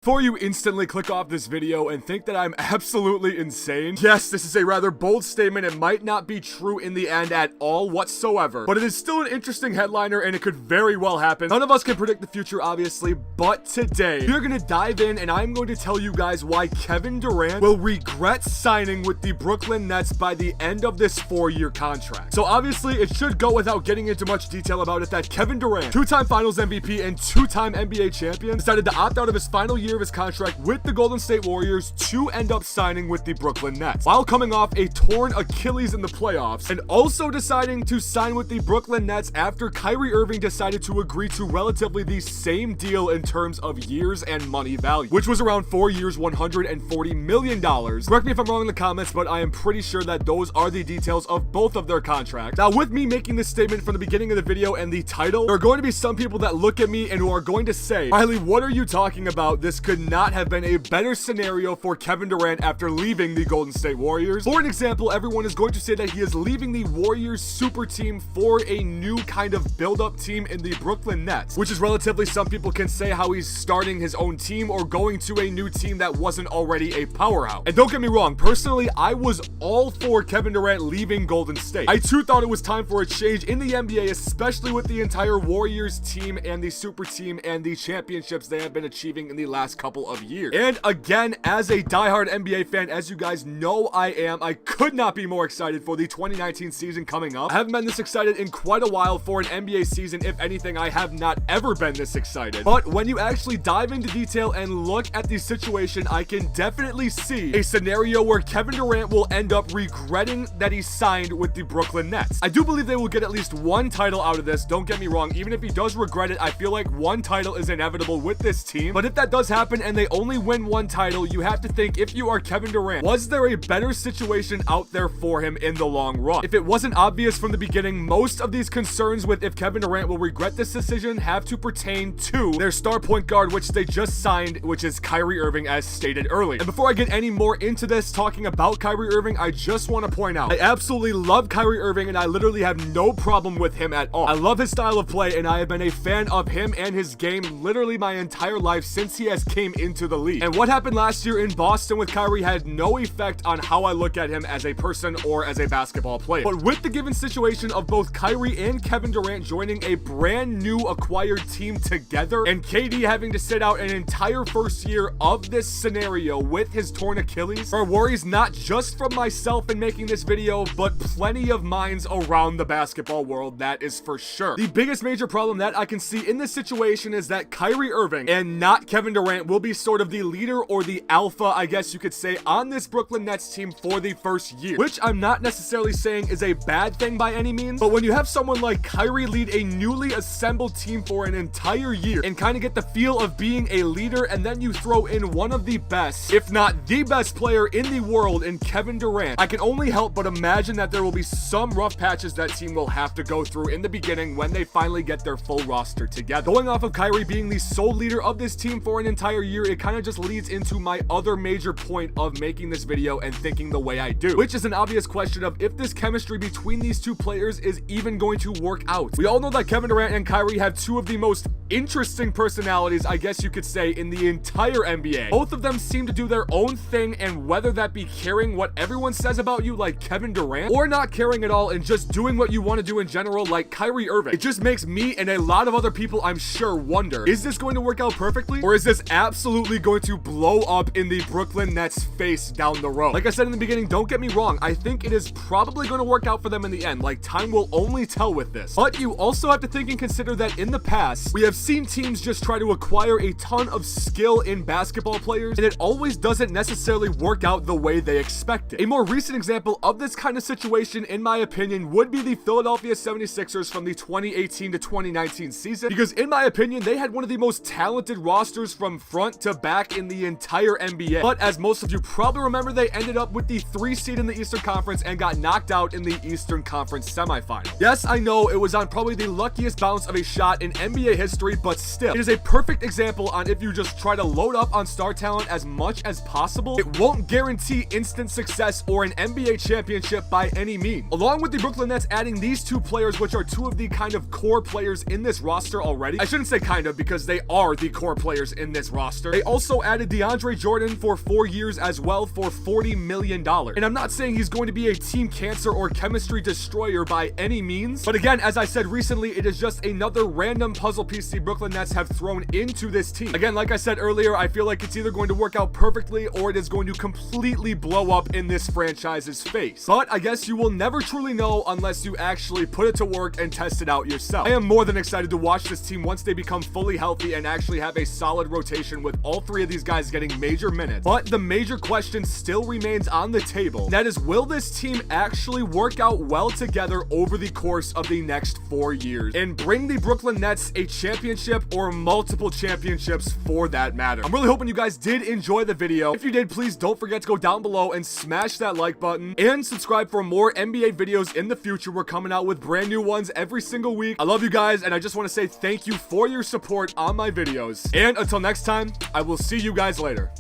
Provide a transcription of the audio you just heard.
Before you instantly click off this video and think that I'm absolutely insane, yes, this is a rather bold statement. It might not be true in the end at all whatsoever, but it is still an interesting headliner and it could very well happen. None of us can predict the future, obviously, but today we're going to dive in and I'm going to tell you guys why Kevin Durant will regret signing with the Brooklyn Nets by the end of this 4-year contract. So obviously, it should go without getting into much detail about it that Kevin Durant, 2-time Finals MVP and 2-time NBA champion, decided to opt out of his final year of his contract with the Golden State Warriors to end up signing with the Brooklyn Nets, while coming off a torn Achilles in the playoffs, and also deciding to sign with the Brooklyn Nets after Kyrie Irving decided to agree to relatively the same deal in terms of years and money value, which was around 4 years, $140 million. Correct me if I'm wrong in the comments, but I am pretty sure that those are the details of both of their contracts. Now, with me making this statement from the beginning of the video and the title, there are going to be some people that look at me and who are going to say, Riley, what are you talking about? This could not have been a better scenario for Kevin Durant after leaving the Golden State Warriors. For an example, everyone is going to say that he is leaving the Warriors super team for a new kind of build-up team in the Brooklyn Nets, which is relatively, some people can say how he's starting his own team or going to a new team that wasn't already a powerhouse. And don't get me wrong, personally, I was all for Kevin Durant leaving Golden State. I too thought it was time for a change in the NBA, especially with the entire Warriors team and the super team and the championships they have been achieving in the last couple of years. And again, as a diehard NBA fan, as you guys know I am, I could not be more excited for the 2019 season coming up. I haven't been this excited in quite a while for an NBA season. If anything, I have not ever been this excited. But when you actually dive into detail and look at the situation, I can definitely see a scenario where Kevin Durant will end up regretting that he signed with the Brooklyn Nets. I do believe they will get at least one title out of this. Don't get me wrong. Even if he does regret it, I feel like one title is inevitable with this team. But if that does happen and they only win one title, you have to think, if you are Kevin Durant, was there a better situation out there for him in the long run? If it wasn't obvious from the beginning, most of these concerns with if Kevin Durant will regret this decision have to pertain to their star point guard, which they just signed, which is Kyrie Irving, as stated earlier. And before I get any more into this, talking about Kyrie Irving, I just want to point out, I absolutely love Kyrie Irving and I literally have no problem with him at all. I love his style of play and I have been a fan of him and his game literally my entire life since he has came into the league. And what happened last year in Boston with Kyrie had no effect on how I look at him as a person or as a basketball player. But with the given situation of both Kyrie and Kevin Durant joining a brand new acquired team together, and KD having to sit out an entire first year of this scenario with his torn Achilles, are worries not just from myself in making this video, but plenty of minds around the basketball world, that is for sure. The biggest major problem that I can see in this situation is that Kyrie Irving and not Kevin Durant will be sort of the leader or the alpha, I guess you could say, on this Brooklyn Nets team for the first year, which I'm not necessarily saying is a bad thing by any means. But when you have someone like Kyrie lead a newly assembled team for an entire year and kind of get the feel of being a leader, and then you throw in one of the best, if not the best player in the world in Kevin Durant, I can only help but imagine that there will be some rough patches that team will have to go through in the beginning when they finally get their full roster together. Going off of Kyrie being the sole leader of this team for an entire year, it kind of just leads into my other major point of making this video and thinking the way I do, which is an obvious question of if this chemistry between these two players is even going to work out. We all know that Kevin Durant and Kyrie have two of the most interesting personalities, I guess you could say, in the entire NBA. Both of them seem to do their own thing, and whether that be caring what everyone says about you like Kevin Durant, or not caring at all and just doing what you want to do in general like Kyrie Irving, it just makes me and a lot of other people, I'm sure, wonder, is this going to work out perfectly, or is this absolutely going to blow up in the Brooklyn Nets face down the road? Like I said in the beginning, don't get me wrong, I think it is probably going to work out for them in the end. Like, time will only tell with this. But you also have to think and consider that in the past, we have seen teams just try to acquire a ton of skill in basketball players, and it always doesn't necessarily work out the way they expected. A more recent example of this kind of situation, in my opinion, would be the Philadelphia 76ers from the 2018 to 2019 season, because in my opinion, they had one of the most talented rosters from front to back in the entire NBA. But as most of you probably remember, they ended up with the 3 seed in the Eastern Conference and got knocked out in the Eastern Conference semifinal. Yes, I know it was on probably the luckiest bounce of a shot in NBA history, injury, but still, it is a perfect example on if you just try to load up on star talent as much as possible, it won't guarantee instant success or an NBA championship by any means. Along with the Brooklyn Nets adding these two players, which are two of the kind of core players in this roster already. I shouldn't say kind of, because they are the core players in this roster. They also added DeAndre Jordan for 4 years as well for $40 million. And I'm not saying he's going to be a team cancer or chemistry destroyer by any means, but again, as I said recently, it is just another random puzzle piece the Brooklyn Nets have thrown into this team. Again, like I said earlier, I feel like it's either going to work out perfectly or it is going to completely blow up in this franchise's face. But I guess you will never truly know unless you actually put it to work and test it out yourself. I am more than excited to watch this team once they become fully healthy and actually have a solid rotation with all three of these guys getting major minutes. But the major question still remains on the table. That is, will this team actually work out well together over the course of the next 4 years and bring the Brooklyn Nets a championship or multiple championships for that matter? I'm really hoping you guys did enjoy the video. If you did, please don't forget to go down below and smash that like button and subscribe for more NBA videos in the future. We're coming out with brand new ones every single week. I love you guys, and I just want to say thank you for your support on my videos. And until next time, I will see you guys later.